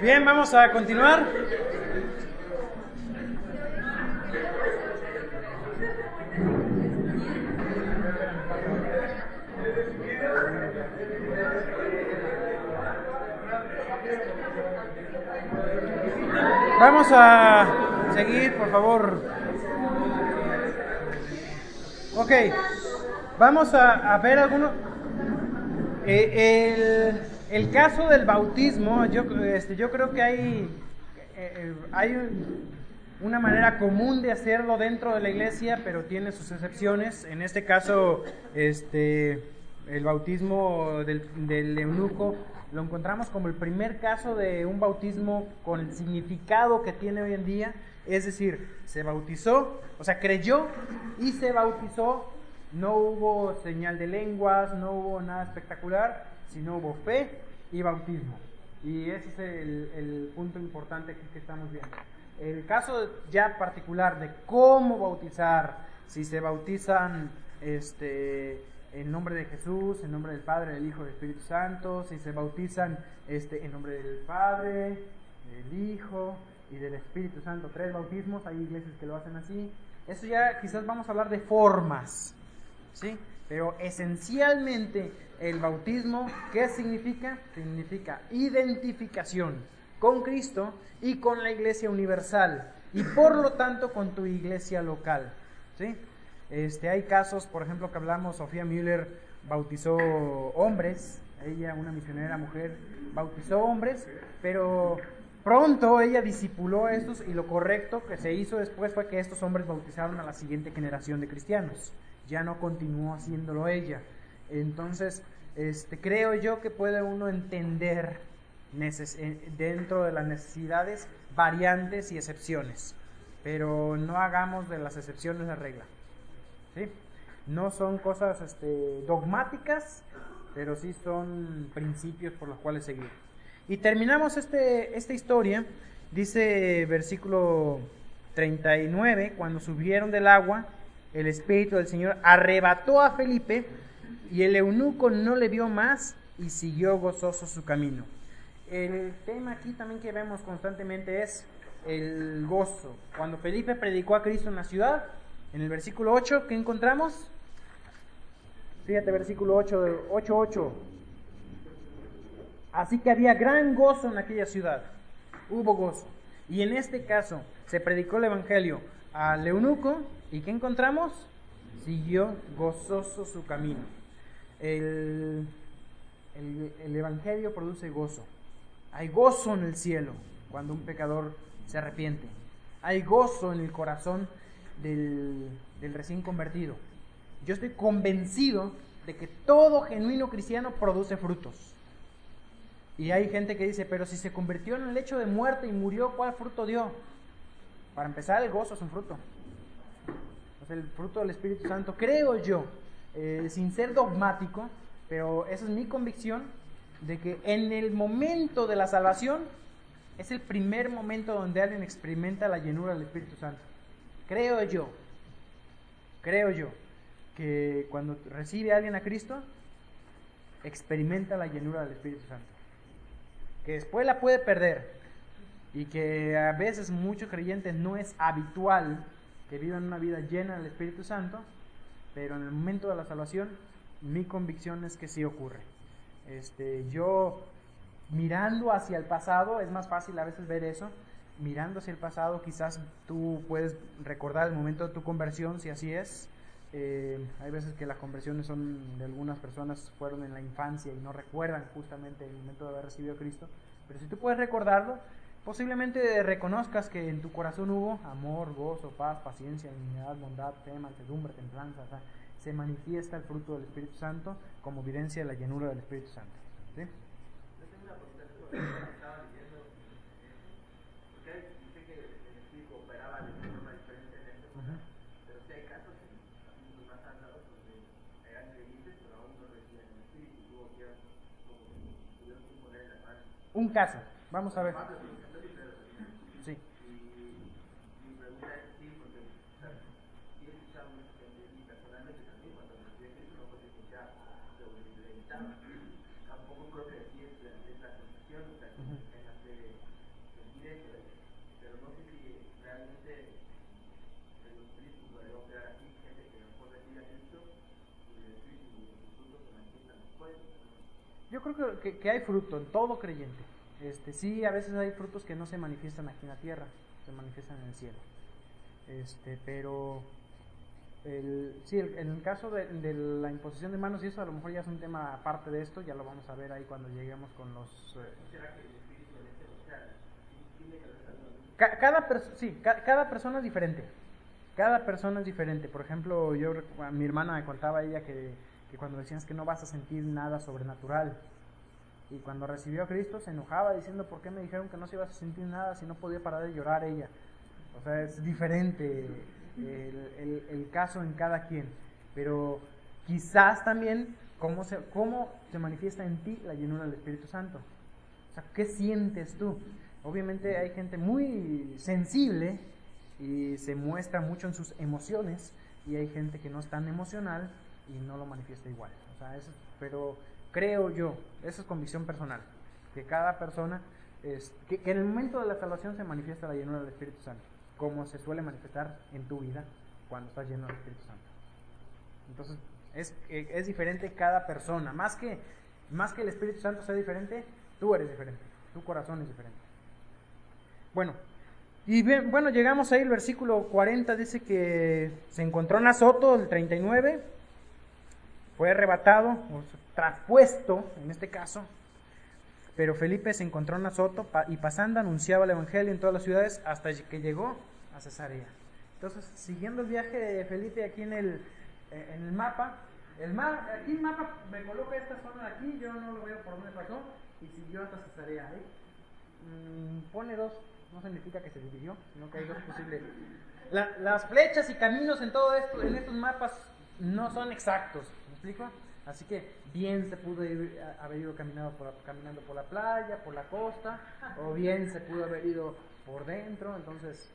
Bien, vamos a continuar. Vamos a seguir, por favor. Ok, vamos a ver algunos. El caso del bautismo, yo creo que hay una manera común de hacerlo dentro de la iglesia, pero tiene sus excepciones. En este caso, el bautismo del eunuco lo encontramos como el primer caso de un bautismo con el significado que tiene hoy en día. Es decir, se bautizó, o sea, creyó y se bautizó. No hubo señal de lenguas, no hubo nada espectacular, sino hubo fe y bautismo. Y ese es el punto importante aquí que estamos viendo. El caso ya particular de cómo bautizar, si se bautizan en nombre de Jesús, en nombre del Padre, del Hijo y del Espíritu Santo, si se bautizan en nombre del Padre, del Hijo y del Espíritu Santo, 3 bautismos, hay iglesias que lo hacen así. Eso ya quizás vamos a hablar de formas, ¿sí? Pero esencialmente el bautismo, ¿qué significa? Significa identificación con Cristo y con la iglesia universal y por lo tanto con tu iglesia local, ¿sí? Hay casos, por ejemplo, que hablamos, Sofía Müller bautizó hombres, ella, una misionera mujer, bautizó hombres, pero pronto ella discipuló a estos y lo correcto que se hizo después fue que estos hombres bautizaron a la siguiente generación de cristianos. Ya no continuó haciéndolo ella. Entonces, creo yo que puede uno entender dentro de las necesidades, variantes y excepciones, pero no hagamos de las excepciones la regla, ¿sí? No son cosas dogmáticas, pero sí son principios por los cuales seguir. Y terminamos esta historia, dice versículo 39, cuando subieron del agua, el Espíritu del Señor arrebató a Felipe y el eunuco no le vio más y siguió gozoso su camino. El tema aquí también que vemos constantemente es el gozo. Cuando Felipe predicó a Cristo en la ciudad, en el versículo 8, ¿qué encontramos? Fíjate, versículo 8:8. Así que había gran gozo en aquella ciudad. Hubo gozo. Y en este caso se predicó el evangelio al eunuco. ¿Y qué encontramos? Siguió gozoso su camino. El evangelio produce gozo. Hay gozo en el cielo cuando un pecador se arrepiente. Hay gozo en el corazón del recién convertido. Yo estoy convencido de que todo genuino cristiano produce frutos. Y hay gente que dice, pero si se convirtió en el lecho de muerte y murió, ¿cuál fruto dio? Para empezar, el gozo es un fruto. Es el fruto del Espíritu Santo, creo yo, sin ser dogmático, pero esa es mi convicción, de que en el momento de la salvación es el primer momento donde alguien experimenta la llenura del Espíritu Santo. Creo yo que cuando recibe a alguien a Cristo, experimenta la llenura del Espíritu Santo. Que después la puede perder y que a veces muchos creyentes no es habitual que vivan una vida llena del Espíritu Santo, pero en el momento de la salvación mi convicción es que sí ocurre. Yo mirando hacia el pasado, es más fácil a veces ver eso, mirando hacia el pasado quizás tú puedes recordar el momento de tu conversión, si así es. Hay veces que las conversiones son de algunas personas fueron en la infancia y no recuerdan justamente el momento de haber recibido a Cristo, pero si tú puedes recordarlo, posiblemente reconozcas que en tu corazón hubo amor, gozo, paz, paciencia, benignidad, bondad, fe, mansedumbre, templanza. O sea, se manifiesta el fruto del Espíritu Santo como evidencia de la llenura del Espíritu Santo, ¿sí? Yo tengo una pregunta sobre lo que estaba diciendo, porque dice que el Espíritu operaba de forma diferente en este momento, pero si hay casos más andados donde eran creyentes, pero aún no recibían el Espíritu, y luego ya como tuvieron que poner en la mano. Un caso, vamos a ver. Sí. Y mi pregunta es sí, porque o sea, sí he escuchado mucha gente y personalmente también cuando recibí a Cristo no fue que escuchaba, pero le gritaba. Tampoco creo que sí es la sensación, o sea, creo que hay fruto en todo creyente. Sí, a veces hay frutos que no se manifiestan aquí en la tierra, se manifiestan en el cielo. Pero en el caso de la imposición de manos y eso, a lo mejor ya es un tema aparte de esto, ya lo vamos a ver ahí cuando lleguemos con los... ¿Será que el espíritu en este, o sea, tiene que ver cada persona es diferente. Cada persona es diferente. Por ejemplo, a mi hermana me contaba ella que cuando decían que no vas a sentir nada sobrenatural, y cuando recibió a Cristo se enojaba diciendo ¿por qué me dijeron que no se iba a sentir nada si no podía parar de llorar ella? O sea, es diferente el caso en cada quien, pero quizás también cómo se manifiesta en ti la llenura del Espíritu Santo. O sea, ¿qué sientes tú? Obviamente hay gente muy sensible y se muestra mucho en sus emociones, y hay gente que no es tan emocional y no lo manifiesta igual. O sea, pero creo yo, esa es convicción personal, que cada persona, que en el momento de la salvación se manifiesta la llenura del Espíritu Santo, como se suele manifestar en tu vida cuando estás lleno del Espíritu Santo. Entonces, es diferente cada persona, más que el Espíritu Santo sea diferente, tú eres diferente, tu corazón es diferente. Bueno, y bien, llegamos ahí, el versículo 40 dice que se encontró en Azoto, el 39, fue arrebatado, o traspuesto en este caso, pero Felipe se encontró en Azoto y pasando anunciaba el evangelio en todas las ciudades hasta que llegó a Cesarea. Entonces, siguiendo el viaje de Felipe aquí en el mapa, aquí el mapa me coloca esta zona de aquí, yo no lo veo por dónde pasó, y siguió hasta Cesarea. Pone 2, no significa que se dividió, sino que hay 2 posibles. Las flechas y caminos en todo esto, en estos mapas, no son exactos, ¿me explico? Así que bien se pudo haber ido caminando por la playa, por la costa, o bien se pudo haber ido por dentro. Entonces,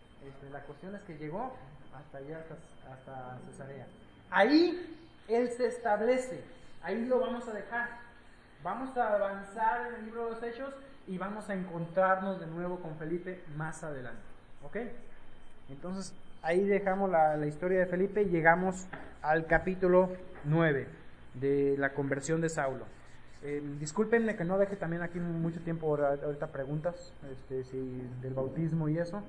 la cuestión es que llegó hasta allá, hasta Cesarea. Ahí él se establece, ahí lo vamos a dejar. Vamos a avanzar en el libro de los Hechos y vamos a encontrarnos de nuevo con Felipe más adelante. ¿Ok? Entonces, ahí dejamos la historia de Felipe y llegamos al capítulo 9 de la conversión de Saulo. Discúlpenme que no deje también aquí mucho tiempo ahorita preguntas del bautismo y eso,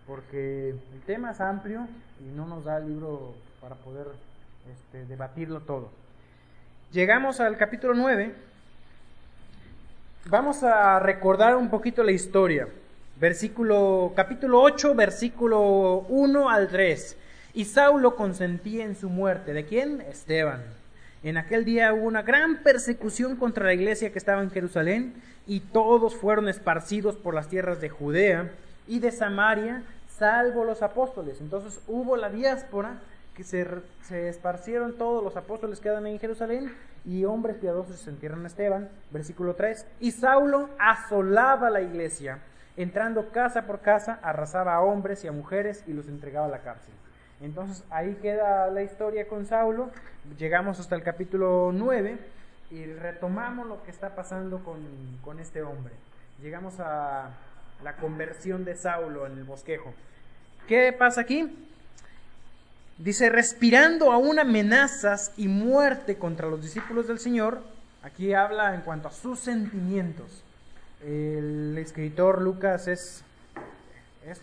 porque el tema es amplio y no nos da el libro para poder debatirlo todo. Llegamos al capítulo 9. Vamos a recordar un poquito la historia. Capítulo 8, versículo 1 al 3. Y Saulo consentía en su muerte. ¿De quién? Esteban. En aquel día hubo una gran persecución contra la iglesia que estaba en Jerusalén, y todos fueron esparcidos por las tierras de Judea y de Samaria, salvo los apóstoles. Entonces hubo la diáspora, que se esparcieron todos los apóstoles que quedan en Jerusalén, y hombres piadosos se entierran a Esteban. Versículo 3. Y Saulo asolaba la iglesia, entrando casa por casa, arrasaba a hombres y a mujeres y los entregaba a la cárcel. Entonces ahí queda la historia con Saulo. Llegamos hasta el capítulo 9 y retomamos lo que está pasando con este hombre. Llegamos a la conversión de Saulo en el bosquejo. ¿Qué pasa aquí? Dice, respirando aún amenazas y muerte contra los discípulos del Señor. Aquí habla en cuanto a sus sentimientos. El escritor Lucas es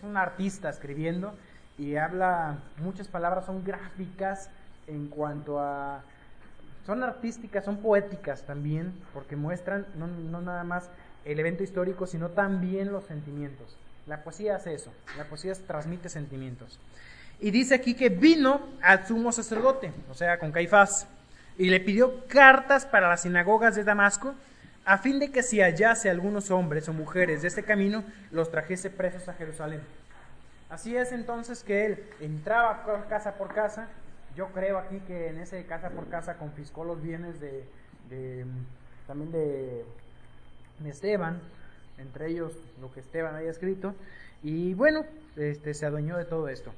un artista escribiendo, y habla, muchas palabras son gráficas en cuanto a, son artísticas, son poéticas también, porque muestran no nada más el evento histórico, sino también los sentimientos. La poesía hace eso, la poesía transmite sentimientos. Y dice aquí que vino al sumo sacerdote, o sea, con Caifás, y le pidió cartas para las sinagogas de Damasco, a fin de que si hallase algunos hombres o mujeres de este camino, los trajese presos a Jerusalén. Así es entonces que él entraba casa por casa. Yo creo aquí que en ese casa por casa confiscó los bienes también de Esteban, entre ellos lo que Esteban había escrito, y bueno, se adueñó de todo esto.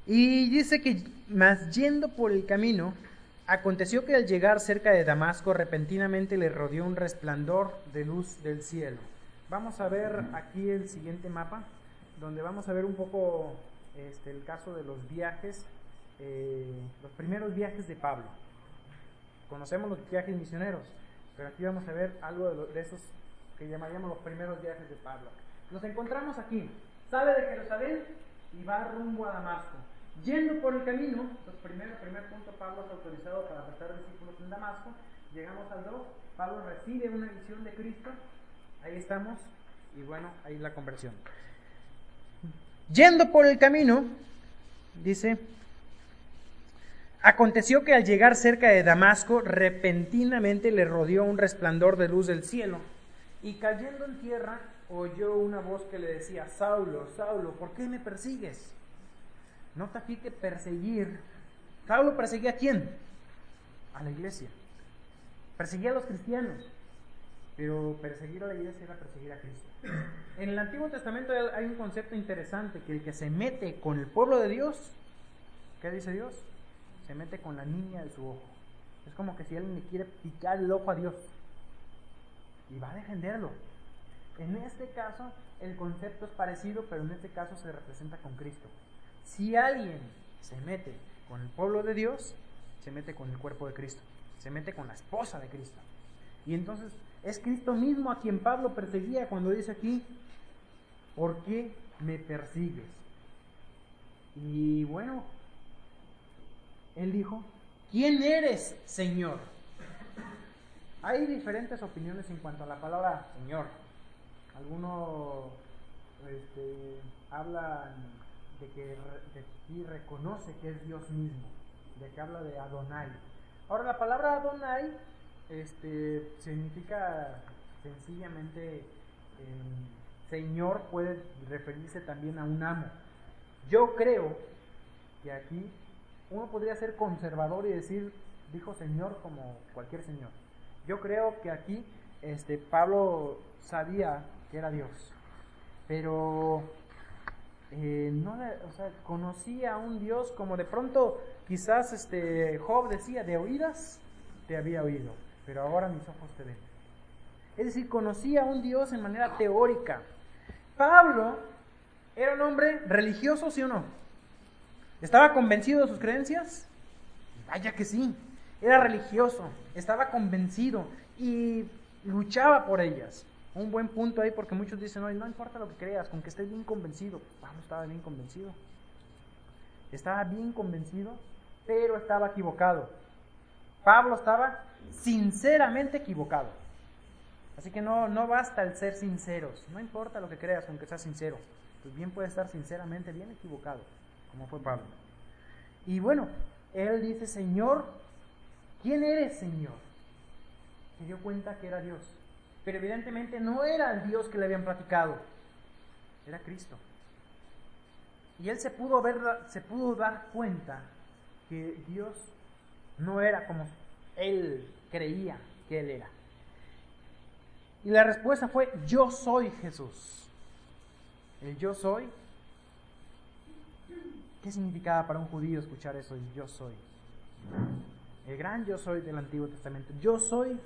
Y dice que, mas yendo por el camino, aconteció que al llegar cerca de Damasco, repentinamente le rodeó un resplandor de luz del cielo. Vamos a ver aquí el siguiente mapa, donde vamos a ver un poco el caso de los viajes, los primeros viajes de Pablo. Conocemos los viajes misioneros, Pero aquí vamos a ver algo de esos que llamaríamos los primeros viajes de Pablo. Nos encontramos aquí, sale de Jerusalén y va rumbo a Damasco. Yendo por el camino, entonces primer punto, Pablo es autorizado para arrastrar discípulos en Damasco. Llegamos al 2, Pablo recibe una visión de Cristo, ahí estamos, y bueno, ahí la conversión. Yendo por el camino, dice, aconteció que al llegar cerca de Damasco, repentinamente le rodeó un resplandor de luz del cielo, y cayendo en tierra, oyó una voz que le decía, Saulo, Saulo, ¿por qué me persigues? Nota aquí que perseguir, Saulo perseguía ¿a quién? A la iglesia, perseguía a los cristianos, pero perseguir a la iglesia era perseguir a Cristo. En el Antiguo Testamento hay un concepto interesante, que el que se mete con el pueblo de Dios, ¿qué dice Dios? Se mete con la niña de su ojo. Es como que si alguien le quiere picar el ojo a Dios, y va a defenderlo. En este caso, el concepto es parecido, pero en este caso se representa con Cristo. Si alguien se mete con el pueblo de Dios, se mete con el cuerpo de Cristo, se mete con la esposa de Cristo. Y entonces es Cristo mismo a quien Pablo perseguía cuando dice aquí, ¿por qué me persigues? Y bueno, él dijo, ¿quién eres, Señor? Hay diferentes opiniones en cuanto a la palabra Señor. Algunos hablan de que aquí reconoce que es Dios mismo, de que habla de Adonai. Ahora la palabra Adonai significa sencillamente Señor, puede referirse también a un amo. Yo creo que aquí uno podría ser conservador y decir, dijo Señor como cualquier señor. Yo creo que aquí Pablo sabía que era Dios, pero conocía a un Dios como de pronto quizás Job decía, de oídas te había oído, pero ahora mis ojos te ven. Es decir, conocía a un Dios en manera teórica. Pablo era un hombre religioso, ¿sí o no? ¿Estaba convencido de sus creencias? Vaya que sí. Era religioso, estaba convencido y luchaba por ellas. Un buen punto ahí, porque muchos dicen, no importa lo que creas, con que estés bien convencido. Pablo estaba bien convencido. Estaba bien convencido, pero estaba equivocado. Pablo estaba sinceramente equivocado. Así que no basta el ser sinceros. No importa lo que creas, aunque seas sincero. Pues bien puede estar sinceramente bien equivocado, como fue Pablo. Y bueno, él dice, Señor, ¿quién eres, Señor? Se dio cuenta que era Dios. Pero evidentemente no era el Dios que le habían platicado. Era Cristo. Y él se pudo dar cuenta que Dios no era como él creía que él era. Y la respuesta fue, yo soy Jesús. El yo soy. ¿Qué significaba para un judío escuchar eso? El yo soy. El gran yo soy del Antiguo Testamento. Yo soy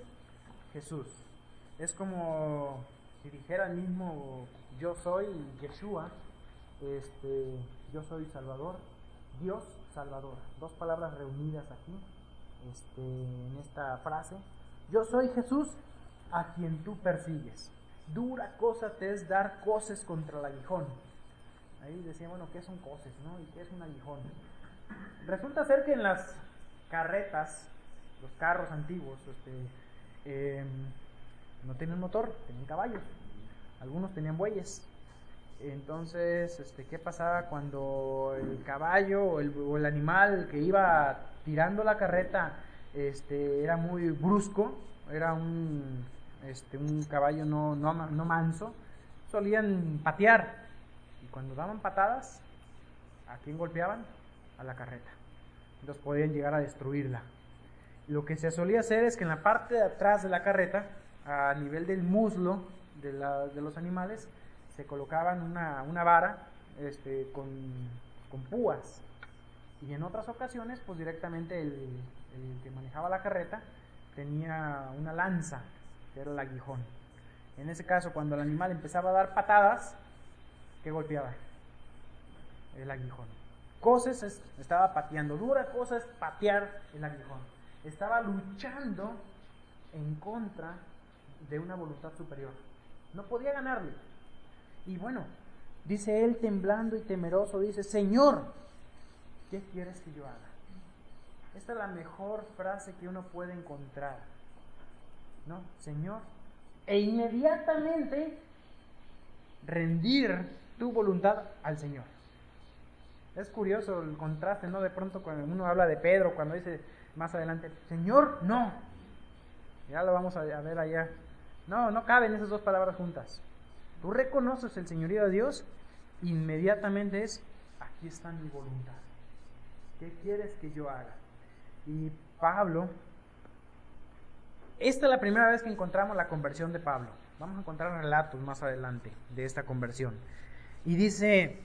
Jesús. Es como si dijera el mismo yo soy Yeshua. Yo soy Salvador. Dios Salvador. Dos palabras reunidas aquí en esta frase. Yo soy Jesús a quien tú persigues. Dura cosa te es dar coces contra el aguijón. Ahí decía, bueno, ¿qué son coces, no? ¿Y qué es un aguijón? Resulta ser que en las carretas, los carros antiguos, no tenían motor, tenían caballos. Algunos tenían bueyes. Entonces, ¿qué pasaba cuando el caballo o el animal que iba tirando la carreta era muy brusco? Era un caballo no manso. Solían patear. Y cuando daban patadas, ¿a quién golpeaban? A la carreta. Entonces podían llegar a destruirla. Lo que se solía hacer es que en la parte de atrás de la carreta, a nivel del muslo de los animales, se colocaban una vara con púas. Y en otras ocasiones, pues directamente el que manejaba la carreta tenía una lanza, que era el aguijón. En ese caso, cuando el animal empezaba a dar patadas, ¿qué golpeaba? El aguijón. Coces estaba pateando, dura cosa es patear el aguijón. Estaba luchando en contra de una voluntad superior. No podía ganarle. Y bueno, dice él temblando y temeroso, dice, Señor, ¿qué quieres que yo haga? Esta es la mejor frase que uno puede encontrar, ¿no? Señor. E inmediatamente rendir tu voluntad al Señor. Es curioso el contraste, ¿no? De pronto cuando uno habla de Pedro, cuando dice más adelante, Señor, no. Ya lo vamos a ver allá. No caben esas dos palabras juntas. Tú reconoces el señorío de Dios, inmediatamente es, aquí está mi voluntad. ¿Qué quieres que yo haga? Y Pablo, esta es la primera vez que encontramos la conversión de Pablo. Vamos a encontrar relatos más adelante de esta conversión. Y dice,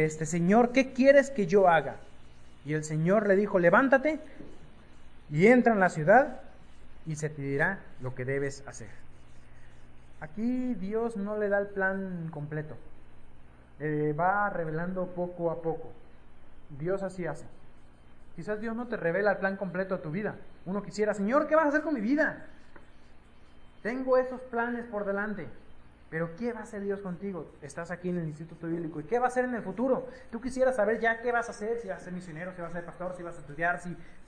Señor, ¿qué quieres que yo haga? Y el Señor le dijo, levántate y entra en la ciudad y se te dirá lo que debes hacer. Aquí Dios no le da el plan completo. Va revelando poco a poco. Dios así hace. Quizás Dios no te revela el plan completo de tu vida. Uno quisiera, Señor, ¿qué vas a hacer con mi vida? Tengo esos planes por delante. Pero ¿qué va a hacer Dios contigo? Estás aquí en el Instituto Bíblico. ¿Y qué va a hacer en el futuro? Tú quisieras saber ya qué vas a hacer, si vas a ser misionero, si vas a ser pastor, si vas a estudiar,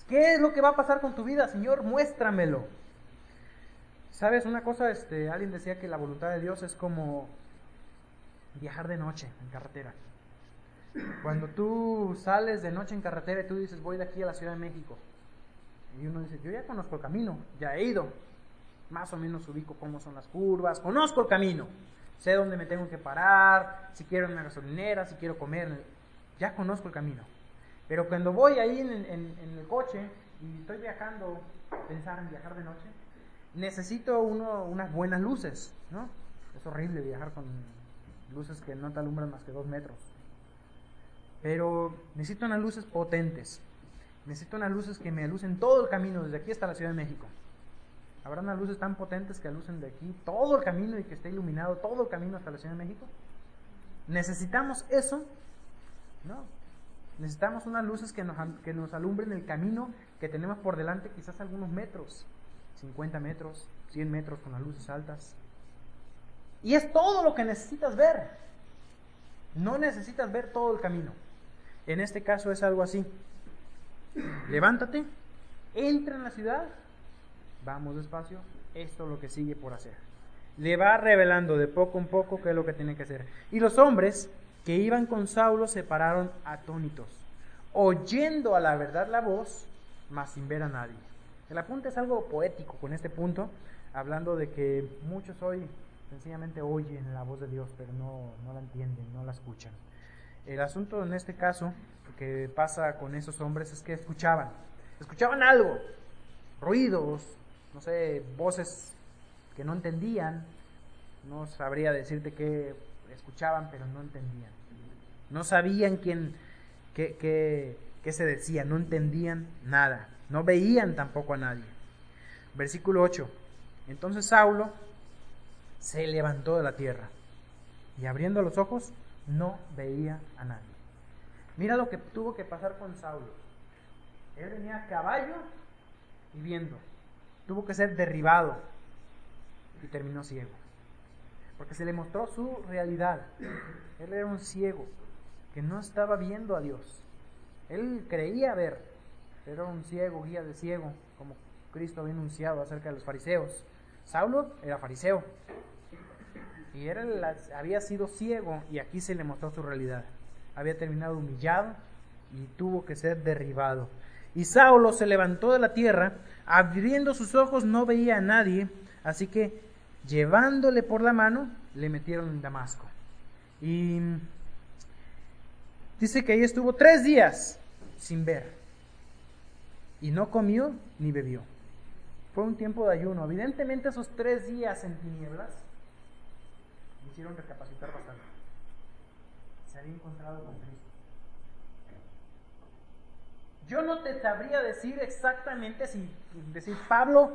¿qué es lo que va a pasar con tu vida? Señor, muéstramelo. ¿Sabes una cosa? Alguien decía que la voluntad de Dios es como viajar de noche en carretera. Cuando tú sales de noche en carretera y tú dices, voy de aquí a la Ciudad de México. Y uno dice, yo ya conozco el camino, ya he ido. Más o menos ubico cómo son las curvas, conozco el camino. Sé dónde me tengo que parar, si quiero en una gasolinera, si quiero comer. Ya conozco el camino. Pero cuando voy ahí en el coche y estoy viajando, pensar en viajar de noche, necesito unas buenas luces, ¿no? Es horrible viajar con luces que no te alumbran más que 2 metros. Pero necesito unas luces potentes. Necesito unas luces que me alucen todo el camino, desde aquí hasta la Ciudad de México. ¿Habrá unas luces tan potentes que alucen de aquí todo el camino y que esté iluminado todo el camino hasta la Ciudad de México? ¿Necesitamos eso? No. Necesitamos unas luces que nos alumbren el camino que tenemos por delante, quizás algunos metros. 50 metros, 100 metros con las luces altas. Y es todo lo que necesitas ver. No necesitas ver todo el camino. En este caso es algo así. Levántate, entra en la ciudad, vamos despacio, esto es lo que sigue por hacer. Le va revelando de poco en poco qué es lo que tiene que hacer. Y los hombres que iban con Saulo se pararon atónitos, oyendo a la verdad la voz, mas sin ver a nadie. El apunte es algo poético con este punto, hablando de que muchos hoy sencillamente oyen la voz de Dios, pero no la entienden, no la escuchan. El asunto en este caso que pasa con esos hombres es que escuchaban algo, ruidos, no sé, voces que no entendían, no sabría decirte qué escuchaban, pero no entendían. No sabían qué se decía, no entendían nada, no veían tampoco a nadie. Versículo 8. Entonces Saulo se levantó de la tierra y abriendo los ojos no veía a nadie. Mira lo que tuvo que pasar con Saulo. Él venía a caballo y viendo. Tuvo que ser derribado y terminó ciego. Porque se le mostró su realidad. Él era un ciego que no estaba viendo a Dios. Él creía ver, pero era un ciego, guía de ciego, como Cristo había anunciado acerca de los fariseos. Saulo era fariseo y había sido ciego y aquí se le mostró su realidad. Había terminado humillado y tuvo que ser derribado. Y Saulo se levantó de la tierra, abriendo sus ojos no veía a nadie, así que llevándole por la mano le metieron en Damasco. Y dice que ahí estuvo 3 días sin ver y no comió ni bebió. Fue un tiempo de ayuno. Evidentemente esos 3 días en tinieblas me hicieron recapacitar bastante. Se había encontrado con Cristo. Yo no te sabría decir exactamente decir Pablo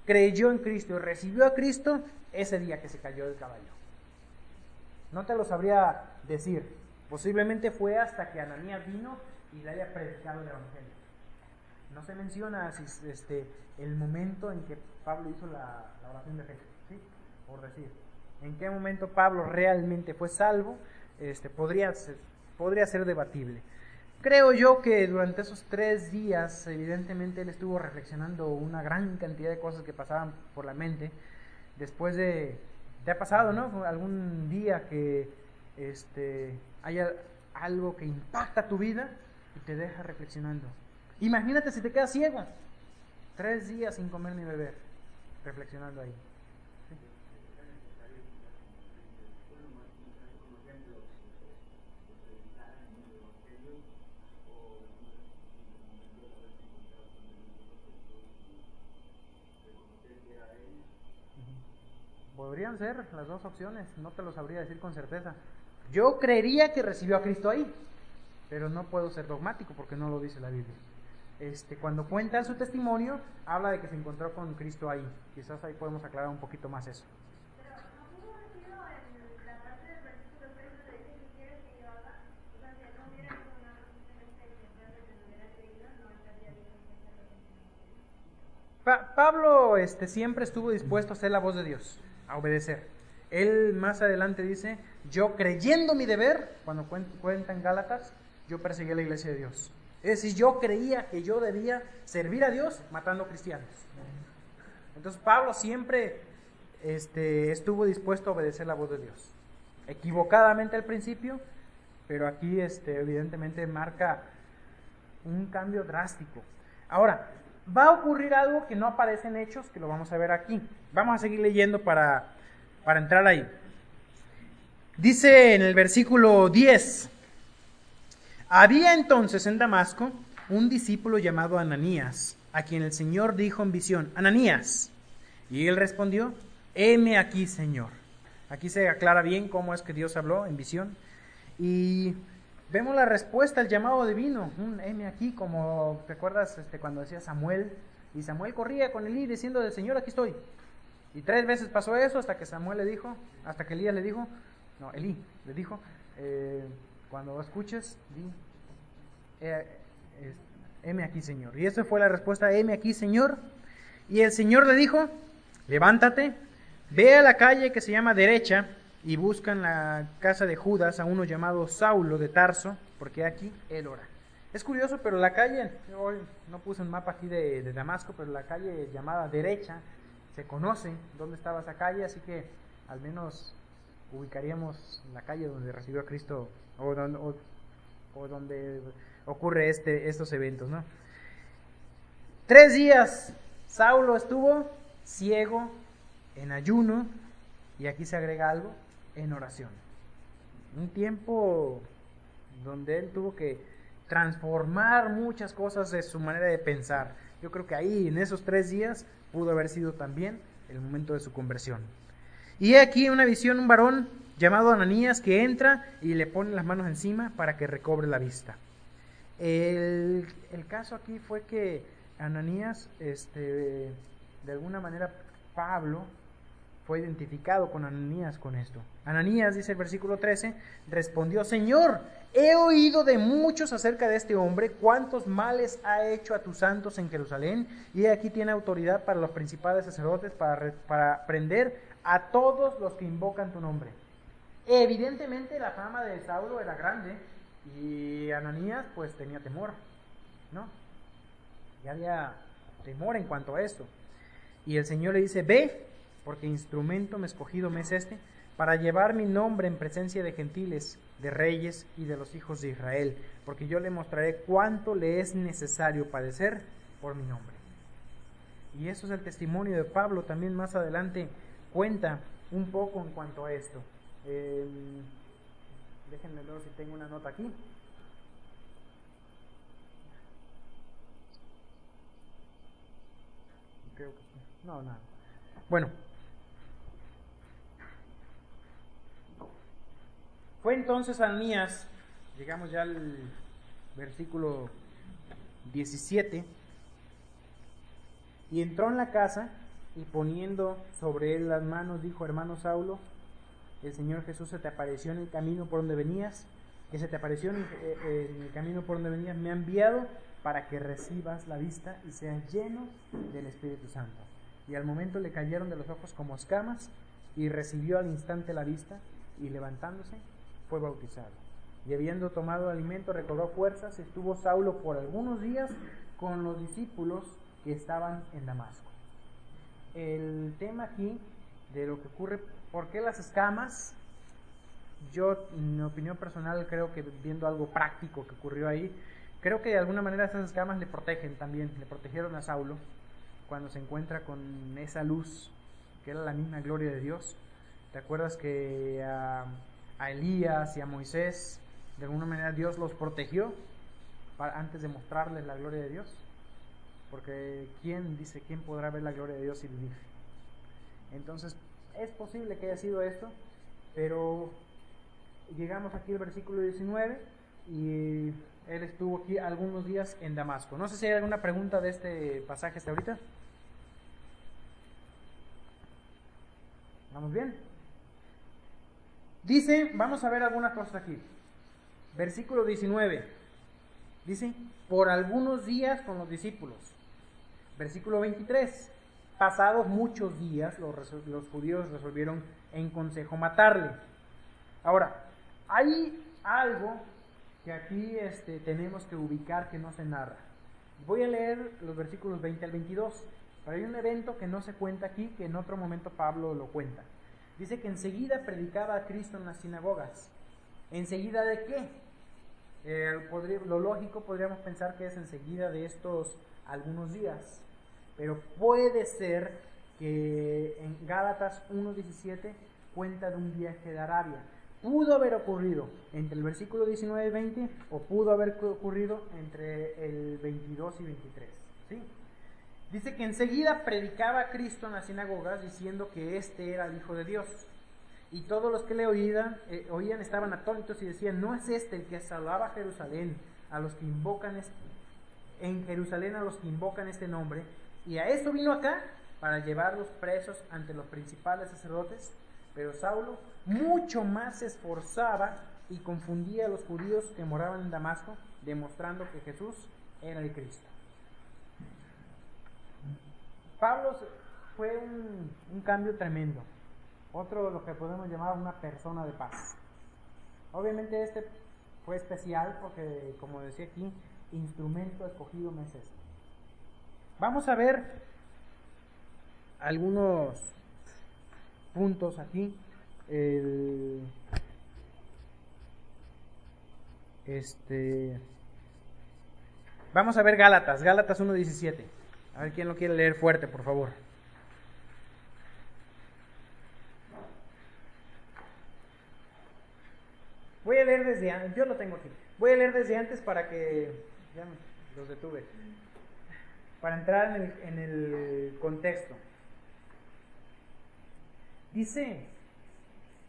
creyó en Cristo y recibió a Cristo ese día que se cayó del caballo. No te lo sabría decir. Posiblemente fue hasta que Ananías vino y le haya predicado el Evangelio. No se menciona el momento en que Pablo hizo la oración de fe, ¿sí? Por decir, en qué momento Pablo realmente fue salvo, podría ser debatible. Creo yo que durante esos 3 días, evidentemente él estuvo reflexionando una gran cantidad de cosas que pasaban por la mente. Después te ha pasado, ¿no? Algún día que haya algo que impacta tu vida y te deja reflexionando. Imagínate si te quedas ciego, 3 días sin comer ni beber, reflexionando ahí. ¿Sí? Podrían ser las dos opciones, no te lo sabría decir con certeza. Yo creería que recibió a Cristo ahí, pero no puedo ser dogmático porque no lo dice la Biblia. Cuando cuenta su testimonio, habla de que se encontró con Cristo ahí. Quizás ahí podemos aclarar un poquito más eso. Pero ¿no pudo haber sido en la parte del versículo 3 donde dice que quieres que yo haga? O sea, si no hubiera sido una resistencia y en vez de que no hubiera creído, no estaría diciendo que Pablo siempre estuvo dispuesto a hacer la voz de Dios, a obedecer. Él más adelante dice, yo creyendo mi deber, cuando cuenta en Gálatas, yo perseguí a la iglesia de Dios. Es decir, yo creía que yo debía servir a Dios matando cristianos. Entonces Pablo siempre estuvo dispuesto a obedecer la voz de Dios. Equivocadamente al principio, pero aquí evidentemente marca un cambio drástico. Ahora, va a ocurrir algo que no aparece en Hechos, que lo vamos a ver aquí. Vamos a seguir leyendo para entrar ahí. Dice en el versículo 10, había entonces en Damasco un discípulo llamado Ananías, a quien el Señor dijo en visión, Ananías. Y él respondió, heme aquí, Señor. Aquí se aclara bien cómo es que Dios habló en visión. Y vemos la respuesta al llamado divino, un heme aquí, como te acuerdas cuando decía Samuel, y Samuel corría con Elí diciendo del Señor, aquí estoy. Y 3 veces pasó eso hasta que Elías le dijo, Elí le dijo, cuando escuches, di, heme aquí, Señor. Y esa fue la respuesta, heme aquí, Señor. Y el Señor le dijo, levántate, ve a la calle que se llama Derecha y busca en la casa de Judas a uno llamado Saulo de Tarso, porque aquí él ora. Es curioso, pero la calle, hoy no puse un mapa aquí de Damasco, pero la calle llamada Derecha, se conoce dónde estaba esa calle, así que al menos ubicaríamos la calle donde recibió a Cristo o donde ocurre estos eventos, ¿no? 3 días Saulo estuvo ciego, en ayuno, y aquí se agrega algo, en oración. Un tiempo donde él tuvo que transformar muchas cosas de su manera de pensar. Yo creo que ahí, en esos 3 días, pudo haber sido también el momento de su conversión. Y aquí una visión, un varón llamado Ananías que entra y le pone las manos encima para que recobre la vista. El caso aquí fue que Ananías, de alguna manera Pablo fue identificado con Ananías con esto. Ananías, dice el versículo 13, respondió, Señor, he oído de muchos acerca de este hombre, cuántos males ha hecho a tus santos en Jerusalén, y aquí tiene autoridad para los principales sacerdotes para prender a todos los que invocan tu nombre. Evidentemente la fama de Saulo era grande, y Ananías pues tenía temor, ¿no? Ya había temor en cuanto a esto. Y el Señor le dice, ve, porque instrumento me escogido me es para llevar mi nombre en presencia de gentiles, de reyes y de los hijos de Israel, porque yo le mostraré cuánto le es necesario padecer por mi nombre. Y eso es el testimonio de Pablo, también más adelante cuenta un poco en cuanto a esto. Déjenme ver si tengo una nota aquí. Creo que no, nada. Bueno, fue entonces Ananías, llegamos ya al versículo 17, y entró en la casa y poniendo sobre él las manos dijo, hermano Saulo, el Señor Jesús se te apareció en el camino por donde venías, me ha enviado para que recibas la vista y seas lleno del Espíritu Santo. Y al momento le cayeron de los ojos como escamas, y recibió al instante la vista, y levantándose, fue bautizado. Y habiendo tomado alimento, recobró fuerzas, estuvo Saulo por algunos días con los discípulos que estaban en Damasco. El tema aquí de lo que ocurre, ¿por qué las escamas? Yo, en mi opinión personal, creo que viendo algo práctico que ocurrió ahí, creo que de alguna manera esas escamas le protegen también, le protegieron a Saulo cuando se encuentra con esa luz que era la misma gloria de Dios. ¿Te acuerdas que a Elías y a Moisés, de alguna manera Dios los protegió antes de mostrarles la gloria de Dios? Porque ¿quién podrá ver la gloria de Dios y vivir? Entonces, es posible que haya sido esto, pero llegamos aquí al versículo 19 y él estuvo aquí algunos días en Damasco. No sé si hay alguna pregunta de este pasaje hasta ahorita. ¿Vamos bien? Dice, vamos a ver algunas cosas aquí. Versículo 19. Dice, por algunos días con los discípulos. Versículo 23. Pasados muchos días, los judíos resolvieron en consejo matarle. Ahora, hay algo que aquí tenemos que ubicar que no se narra. Voy a leer los versículos 20 al 22. Pero hay un evento que no se cuenta aquí, que en otro momento Pablo lo cuenta. Dice que enseguida predicaba a Cristo en las sinagogas. ¿Enseguida de qué? Lo lógico podríamos pensar que es enseguida de estos algunos días. Pero puede ser que en Gálatas 1:17 cuenta de un viaje de Arabia. Pudo haber ocurrido entre el versículo 19 y 20, o pudo haber ocurrido entre el 22 y 23. ¿Sí? Dice que enseguida predicaba a Cristo en las sinagogas diciendo que este era el Hijo de Dios. Y todos los que le oían estaban atónitos y decían, ¿no es este el que asolaba a Jerusalén a los que invocan este nombre? Y a eso vino acá, para llevarlos presos ante los principales sacerdotes. Pero Saulo mucho más se esforzaba y confundía a los judíos que moraban en Damasco, demostrando que Jesús era el Cristo. Pablo fue un cambio tremendo. Otro de lo que podemos llamar una persona de paz. Obviamente este fue especial porque, como decía aquí, instrumento escogido me es este. Vamos a ver algunos puntos aquí. Vamos a ver Gálatas 1:17. A ver quién lo quiere leer fuerte, por favor. Voy a leer desde antes, yo lo tengo aquí. Voy a leer desde antes para que ya los detuve. Para entrar en el contexto. Dice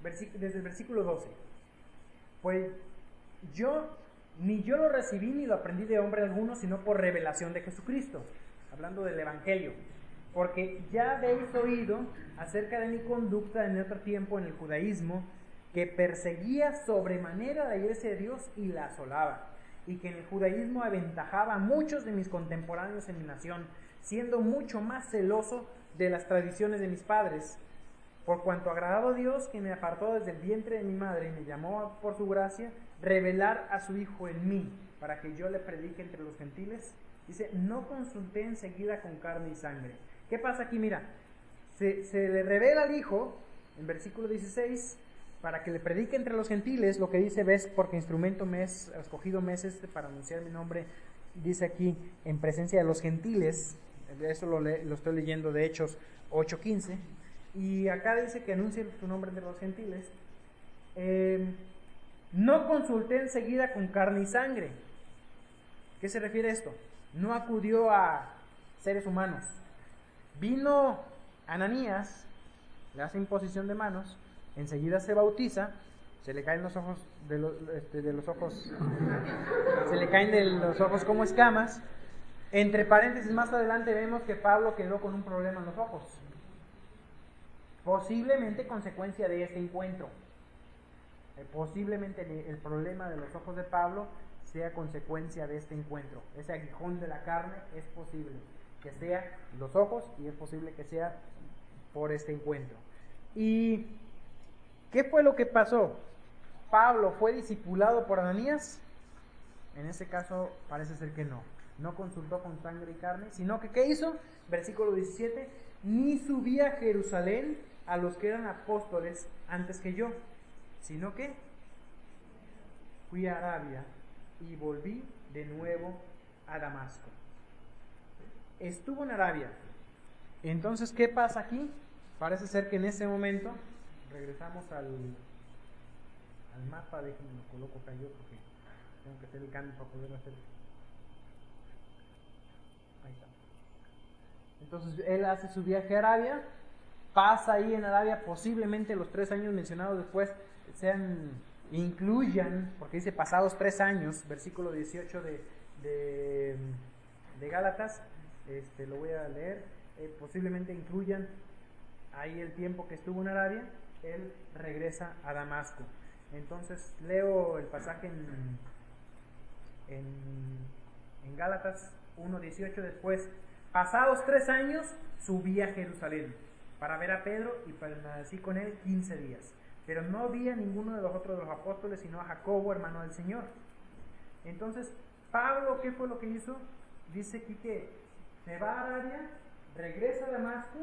desde el versículo 12. Pues ni yo lo recibí ni lo aprendí de hombre alguno, sino por revelación de Jesucristo. Hablando del Evangelio, porque ya habéis oído acerca de mi conducta en otro tiempo en el judaísmo, que perseguía sobremanera la iglesia de Dios y la asolaba, y que en el judaísmo aventajaba a muchos de mis contemporáneos en mi nación, siendo mucho más celoso de las tradiciones de mis padres, por cuanto agradaba a Dios, que me apartó desde el vientre de mi madre y me llamó por su gracia, revelar a su Hijo en mí, para que yo le predique entre los gentiles. Dice, no consulté enseguida con carne y sangre. ¿Qué pasa aquí? Mira, se le revela al Hijo, en versículo 16, para que le predique entre los gentiles, lo que dice, ves, porque instrumento me es, escogido me es para anunciar mi nombre, dice aquí, en presencia de los gentiles. Eso lo estoy leyendo de Hechos 8:15, y acá dice que anuncie su nombre entre los gentiles. No consulté enseguida con carne y sangre. ¿Qué se refiere a esto? No acudió a seres humanos. Vino Ananías, le hace imposición de manos, enseguida se bautiza, se le caen los ojos de los ojos, se le caen de los ojos como escamas. Entre paréntesis, más adelante vemos que Pablo quedó con un problema en los ojos, posiblemente consecuencia de este encuentro. Posiblemente el problema de los ojos de Pablo sea consecuencia de este encuentro. Ese aguijón de la carne es posible que sea los ojos y es posible que sea por este encuentro. ¿Y qué fue lo que pasó? ¿Pablo fue discipulado por Ananías? En ese caso parece ser que no. No consultó con sangre y carne, sino que ¿qué hizo? Versículo 17, ni subí a Jerusalén a los que eran apóstoles antes que yo, sino que fui a Arabia y volví de nuevo a Damasco. Estuvo en Arabia. Entonces, ¿qué pasa aquí? Parece ser que en ese momento, regresamos al mapa, déjenme lo coloco acá yo porque tengo que hacer el cambio para poder hacer. Ahí está. Entonces él hace su viaje a Arabia, pasa ahí en Arabia, posiblemente los 3 años mencionados después incluyan, porque dice pasados 3 años, versículo 18 de Gálatas, lo voy a leer, posiblemente incluyan ahí el tiempo que estuvo en Arabia. Él regresa a Damasco. Entonces leo el pasaje en Gálatas 1:18. Después, pasados 3 años, subí a Jerusalén para ver a Pedro y permanecí con él 15 días. Pero no vi a ninguno de los otros de los apóstoles, sino a Jacobo, hermano del Señor. Entonces, Pablo, ¿qué fue lo que hizo? Dice aquí que se va a Arabia, regresa a Damasco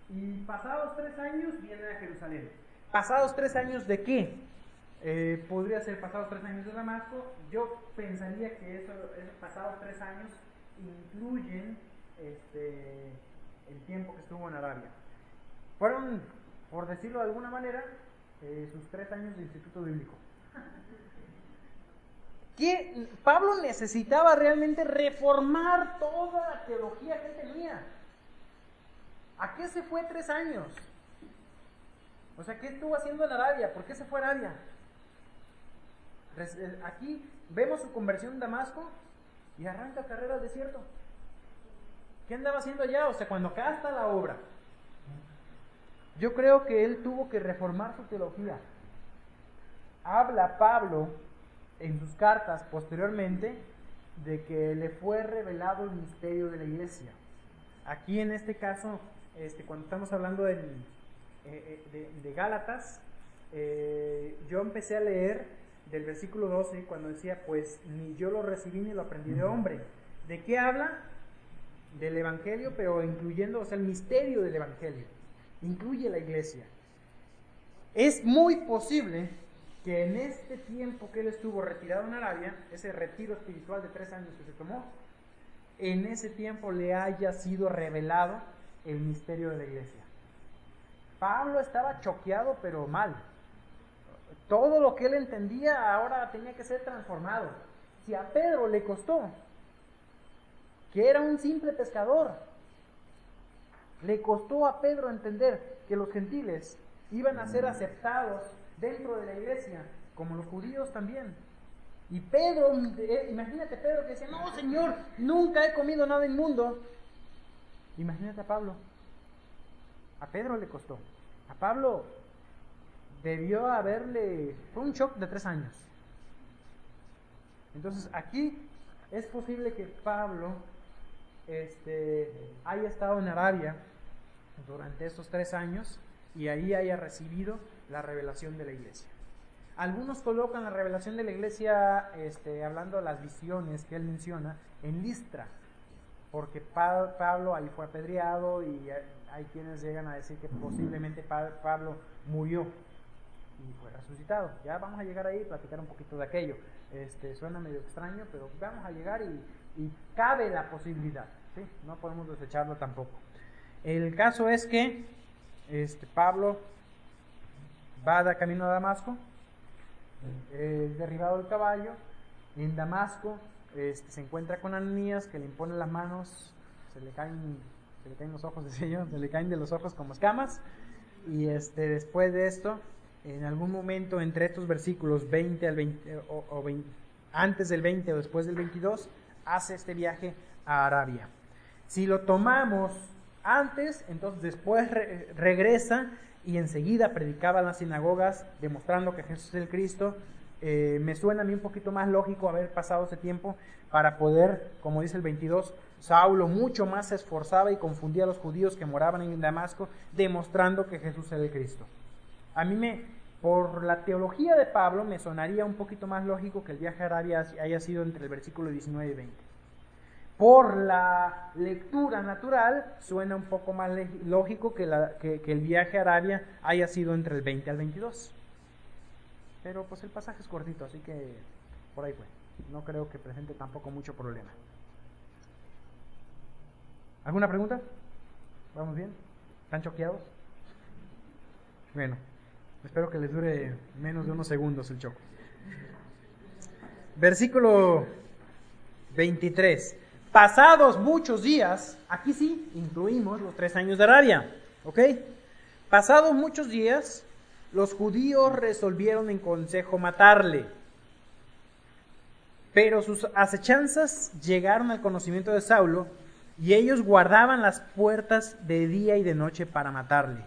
y pasados 3 años viene a Jerusalén. ¿Pasados 3 años de qué? Podría ser pasados 3 años de Damasco. Yo pensaría que esos pasados 3 años incluyen el tiempo que estuvo en Arabia. Fueron, por decirlo de alguna manera, sus 3 años de instituto bíblico. Que Pablo necesitaba realmente reformar toda la teología que él tenía. ¿A qué se fue 3 años? O sea, ¿qué estuvo haciendo en Arabia? ¿Por qué se fue a Arabia? Aquí vemos su conversión en Damasco y arranca carrera al desierto. ¿Qué andaba haciendo allá? O sea, cuando acá está la obra. Yo creo que él tuvo que reformar su teología. Habla Pablo en sus cartas posteriormente de que le fue revelado el misterio de la iglesia. Aquí en este caso, cuando estamos hablando de Gálatas, yo empecé a leer del versículo 12 cuando decía, pues ni yo lo recibí ni lo aprendí de hombre. ¿De qué habla? Del evangelio, pero incluyendo, o sea, el misterio del evangelio. Incluye la iglesia. Es muy posible que en este tiempo que él estuvo retirado en Arabia, ese retiro espiritual de 3 años que se tomó, en ese tiempo le haya sido revelado el misterio de la iglesia. Pablo estaba choqueado, pero mal. Todo lo que él entendía ahora tenía que ser transformado. Si a Pedro le costó, que era un simple pescador, le costó a Pedro entender que los gentiles iban a ser aceptados dentro de la iglesia, como los judíos también. Y Pedro, imagínate Pedro que decía, no Señor, nunca he comido nada inmundo. Imagínate a Pablo. A Pedro le costó. A Pablo debió haberle... Fue un shock de 3 años. Entonces aquí es posible que Pablo haya estado en Arabia durante estos 3 años y ahí haya recibido la revelación de la iglesia. Algunos colocan la revelación de la iglesia, hablando de las visiones que él menciona, en Listra, porque Pablo ahí fue apedreado y hay quienes llegan a decir que posiblemente Pablo murió y fue resucitado. Ya vamos a llegar ahí y platicar un poquito de aquello. Suena medio extraño, pero vamos a llegar y cabe la posibilidad, ¿sí? No podemos desecharlo tampoco. El caso es que Pablo va de camino a Damasco, derribado del caballo. En Damasco se encuentra con Ananías, que le impone las manos, se le caen los ojos, decía yo, se le caen de los ojos como escamas. Y después de esto, en algún momento entre estos versículos 20 al 20, o 20, antes del 20 o después del 22, hace este viaje a Arabia. Si lo tomamos antes, entonces después regresa y enseguida predicaba en las sinagogas, demostrando que Jesús es el Cristo, me suena a mí un poquito más lógico haber pasado ese tiempo para poder, como dice el 22, Saulo mucho más se esforzaba y confundía a los judíos que moraban en Damasco, demostrando que Jesús era el Cristo. A mí por la teología de Pablo, me sonaría un poquito más lógico que el viaje a Arabia haya sido entre el versículo 19 y 20. Por la lectura natural, suena un poco más lógico que el viaje a Arabia haya sido entre el 20 al 22. Pero pues el pasaje es cortito, así que por ahí fue. No creo que presente tampoco mucho problema. ¿Alguna pregunta? ¿Vamos bien? ¿Están choqueados? Bueno, espero que les dure menos de unos segundos el choque. Versículo 23. Pasados muchos días, aquí sí incluimos los 3 años de Arabia, ¿ok? Pasados muchos días, los judíos resolvieron en consejo matarle. Pero sus acechanzas llegaron al conocimiento de Saulo, y ellos guardaban las puertas de día y de noche para matarle.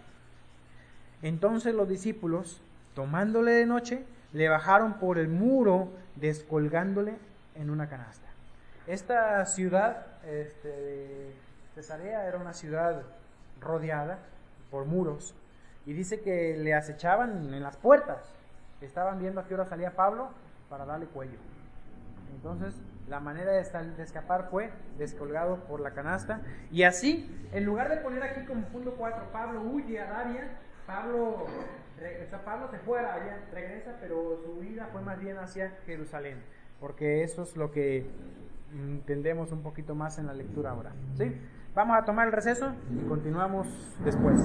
Entonces los discípulos, tomándole de noche, le bajaron por el muro, descolgándole en una canasta. Esta ciudad de Cesarea era una ciudad rodeada por muros, y dice que le acechaban en las puertas. Estaban viendo a qué hora salía Pablo para darle cuello. Entonces la manera de escapar fue descolgado por la canasta. Y así, en lugar de poner aquí como punto 4, Pablo huye a Arabia, Pablo se fue a Arabia, regresa, pero su huida fue más bien hacia Jerusalén, porque eso es lo que entendemos un poquito más en la lectura ahora, ¿sí? Vamos a tomar el receso y continuamos después.